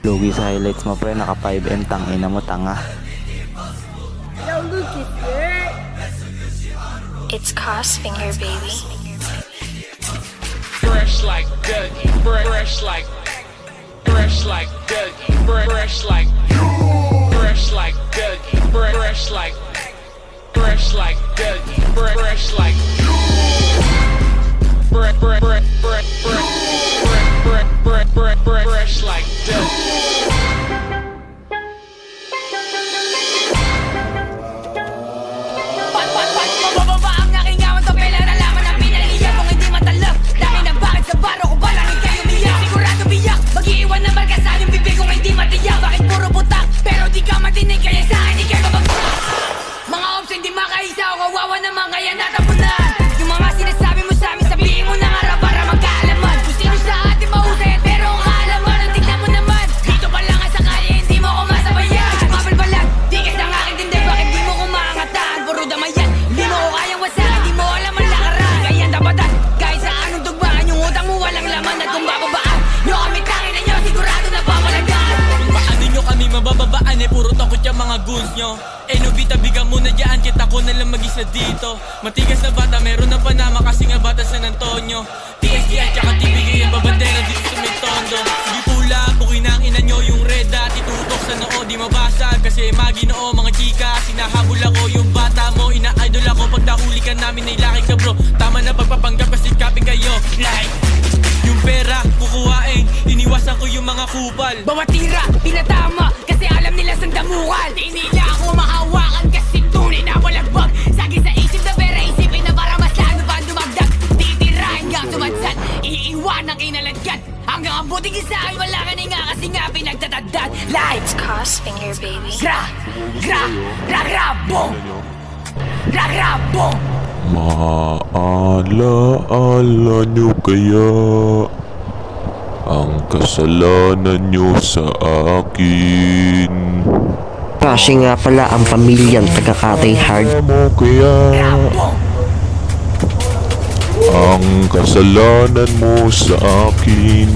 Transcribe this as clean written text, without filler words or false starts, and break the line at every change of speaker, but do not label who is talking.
Lugi sa highlights mo pre, naka 5M, tangina mo tanga.
It's Cos Finger, baby.
Fresh like Dougie, fresh like Dougie, fresh like Dougie, fresh like Dougie, fresh like fresh like Dougie.
Mabababa ang aking awan to pela na laman ang pinaliyan kung hindi matalab. Dami na bakit sa baro kung balangin kayo umiyak. Sigurado biyak, mag-iiwan ng barkasan yung bibig kung hindi matiyak. Bakit puro butak, pero di ka matinig kaya sa akin di kayo mabagsak. Mga ops hindi makaisa o kawawa naman kaya natapunan. Yung mga sinasabi mo sa amin sabihin mo na nga para magkaalaman. Kung sino sa atin mahusay at pero ang kaalaman ang tignan mo naman. Dito pa lang ang sakali hindi mo ko masabayan. Mabal balag, di ka sa aking tindi bakit di mo kumangataan. Puro damayan, hindi mo ko kayang wasakan. Di mo alam ang lakaran, kaya tapatan. Kahit sa anong tugmaan, yung utang mo walang laman. At kung bababaan, nyo kami tangin na nyo sigurado na papalagaan.
Paano nyo kami mabababaan puro takot yung mga goons nyo. Nobita bigang muna dyan, kita ko na lang mag-isa dito. Matigas na bata, meron na Panama kasi nga bata San Antonio. TSD at saka TBG yung babandera dito sa may tondo. Sige pula, bukin ang ina nyo yung red dot. Itutok sa noo, di mabasag kasi maginoo mga chika. Sinahabol ako yung bata mo, ina-idol ako. Pag nahuli ka namin ay laki ka bro. Tama na pagpapanggap kasi kaping kayo. Like, yung pera, kukuhain, iniwasan ko yung mga kupal.
Bawat tira, pinatama, kasi alam nila saan damukan. Di nila ako mahawakan kasi tunay na walagbag. Sagi sa isip na pera, isipin na para mas lalo pa dumagdag. Titira hanggang tumadsad, iiwan ang inaladkad. Hanggang ang buting isa ay wala ka na nga kasi nga pinagtatagdad. Like,
It's Cos Finger, baby.
bong. Bong.
Maaala-ala nyo kaya ang kasalanan nyo sa akin?
Kasi nga pala ang pamilyang taga-Katay Hard.
Mo kaya ang kasalanan mo sa akin?